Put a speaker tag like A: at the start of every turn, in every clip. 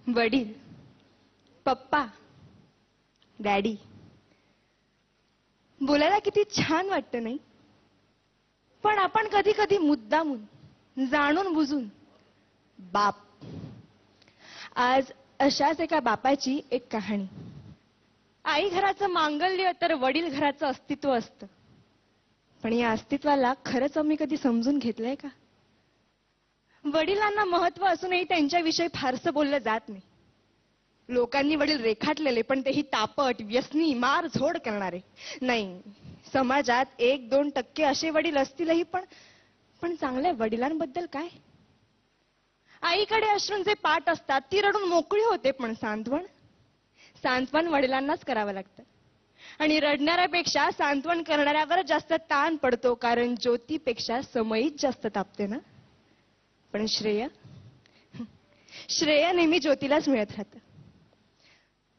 A: वडील, पप्पा, डॅडी बोलायला किती छान वाटतं नाही? पण आपण कधी कधी मुद्दामून जाणून बुजून बाप. आज अशाच एका बापाची एक कहाणी. आई घराचं मांगल्य तर वडील घराचं अस्तित्व असतं. पण या अस्तित्वाला खरंच आम्ही कधी समजून घेतलंय का? वडिलांना महत्व असूनही त्यांच्याविषयी फारसं बोललं जात नाही. लोकांनी वडील रेखाटलेले, पण तेही तापट, व्यसनी, मार झोड करणारे. नाही, समाजात 1-2% असे वडील असतीलही, पण चांगल्या वडिलांबद्दल काय? आईकडे अश्रूंचे पाट असतात, ती रडून मोकळी होते, पण सांत्वन वडिलांनाच करावं लागतं. आणि रडणाऱ्यापेक्षा सांत्वन करणाऱ्यावर जास्त ताण पडतो, कारण ज्योतीपेक्षा समईच जास्त तापते ना. पण श्रेय नेहमी ज्योतीलाच मिळत राहतं.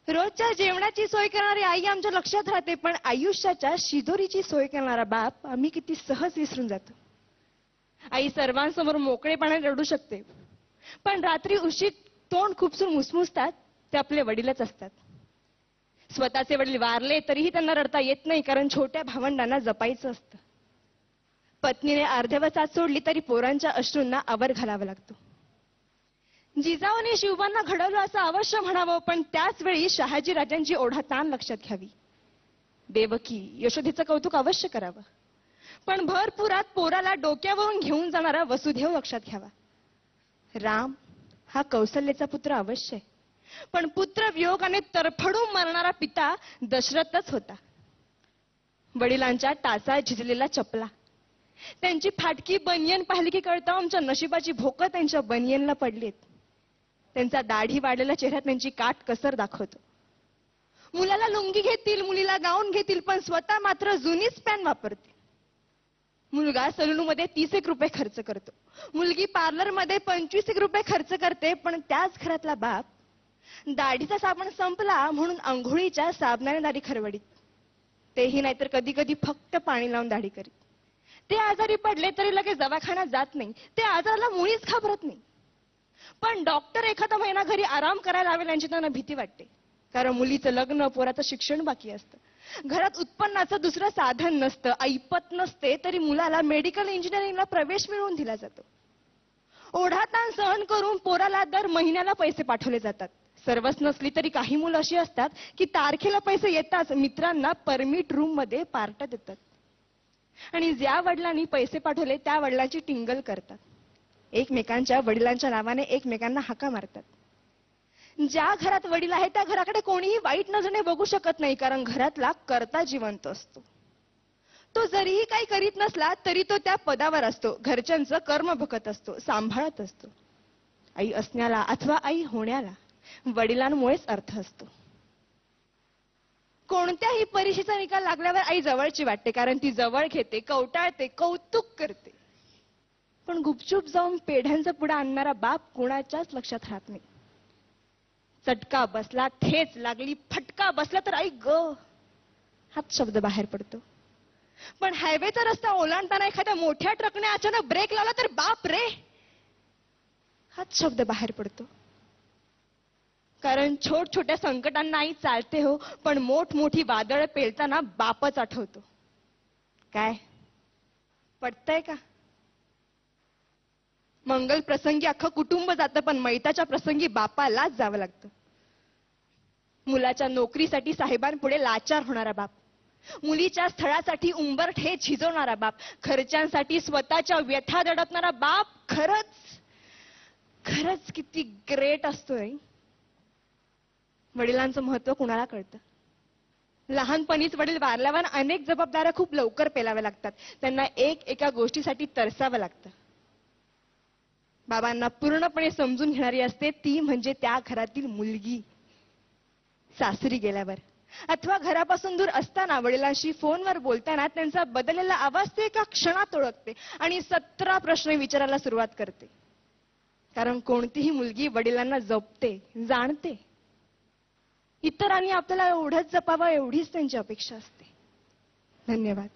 A: रोजच्या जेवणाची सोय करणारी आई आमच्या लक्षात राहते, पण आयुष्याच्या शिदोरीची सोय करणारा बाप आम्ही किती सहज विसरून जातो. आई सर्वांसमोर मोकळेपणाने रडू शकते, पण रात्री उशीर तोंड खुपसून मुसमुसतात ते आपले वडीलच असतात. स्वतःचे वडील वारले तरीही त्यांना रडता येत नाही, कारण छोट्या भावंडांना जपायचं असतं. पत्नीने अर्ध्यावसात सोडली तरी पोरांच्या अश्रूंना आवर घालावा लागतो. जिजाऊने शिवबांना घडवलं असं अवश्य म्हणावं, पण त्याच वेळी शहाजी राजांची ओढाताण लक्षात घ्यावी. देवकी, यशोदेचं कौतुक अवश्य करावं, पण भरपुरात पोराला डोक्यावरून घेऊन जाणारा वसुदेव लक्षात घ्यावा. राम हा कौसल्याचा पुत्र अवश्य आहे, पण पुत्र वियोगाने तरफडून मरणारा पिता दशरथच होता. वडिलांच्या टाचा झिजलेला चपला, त्यांची फाटकी बनियन पाहिली की कळतं आमच्या नशिबाची भोकं त्यांच्या बनियनला पडलीत. त्यांचा दाढी वाढलेला चेहरा त्यांची काट कसर दाखवतो. मुलाला लुंगी घेतील, मुलीला गाऊन घेतील, पण स्वतः मात्र जुनीच पॅन वापरते. मुलगा सलूनमध्ये 30 रुपये खर्च करतो, मुलगी पार्लरमध्ये 25 रुपये खर्च करते, पण त्याच घरातला बाप दाढीचा साबण संपला म्हणून अंघोळीच्या साबणाने दाढी खरवडीत. तेही नाहीतर कधी कधी फक्त पाणी लावून दाढी करीत. ते आजारी पडले तरी लगेच दवाखान्यात जात नाही, ते आजाराला मुळीच घाबरत नाही. पण डॉक्टर एखादा महिना घरी आराम करायला लावेल यांची त्यांना भीती वाटते, कारण मुलीचं लग्न, पोराचं शिक्षण बाकी असतं. घरात उत्पन्नाचं दुसरं साधन नसतं, ऐपत नसते, तरी मुलाला मेडिकल इंजिनिअरिंगला प्रवेश मिळवून दिला जातो. ओढाताण सहन करून पोराला दर महिन्याला पैसे पाठवले जातात. सर्वच नसली तरी काही मुलं अशी असतात की तारखेला पैसे येताच मित्रांना परमिट रूम मध्ये पार्ट्या देतात, आणि ज्या वडिलांनी पैसे पाठवले त्या वडिलांची टिंगल करतात. एकमेकांच्या वडिलांच्या नावाने एकमेकांना हाका मारतात. ज्या घरात वडील आहे त्या घराकडे कोणीही वाईट नजरेने बघू शकत नाही, कारण घरातला कर्ता जिवंत असतो. तो जरीही काही करीत नसला तरी तो त्या पदावर असतो, घरच्यांचं कर्म बघत असतो, सांभाळत असतो. आई असण्याला अथवा आई होण्याला वडिलांमुळेच अर्थ असतो. कोणत्याही परीक्षेचा निकाल लागल्यावर आई जवळची वाटते, कारण ती जवळ घेते, कवटाळते, कौतुक करते. पण गुपचूप जाऊन पेढ्यांचा पुडा आणणारा बाप कोणाच्याच लक्षात राहत नाही. चटका बसला, ठेच लागली, फटका बसला तर आई ग हाच शब्द बाहेर पडतो. पण हायवेचा रस्ता ओलांडताना एखाद्या मोठ्या ट्रकने अचानक ब्रेक लावला तर बाप रे हाच शब्द बाहेर पडतो. कारण छोट्या संकटांना आई चालते हो, पण मोठी वादळ पेलताना बापच आठवतो. काय पटतंय का? मंगल प्रसंगी अख्खं कुटुंब जातं, पण मैताच्या प्रसंगी बापालाच जावं लागतं. मुलाच्या नोकरीसाठी साहेबांपुढे लाचार होणारा बाप, मुलीच्या स्थळासाठी उंबरठे झिजवणारा बाप, खर्चांसाठी स्वतःच्या व्यथा दडपणारा बाप खरंच किती ग्रेट असतोय. वडिलांचं महत्व कुणाला कळतं? लहानपणीच वडील वारल्यावर अनेक जबाबदाऱ्या खूप लवकर पेलाव्या लागतात. त्यांना एका गोष्टीसाठी तरसावं लागतं. बाबांना पूर्णपणे समजून घेणारी असते ती म्हणजे त्या घरातील मुलगी. सासरी गेल्यावर अथवा घरापासून दूर असताना वडिलांशी फोनवर बोलताना त्यांचा बदललेला आवाज ते एका क्षणात ओळखते आणि 17 प्रश्न विचारायला सुरुवात करते. कारण कोणतीही मुलगी वडिलांना जपते, जाणते. इतरांनी आपल्याला एवढंच जपावं एवढीच त्यांची अपेक्षा असते. धन्यवाद.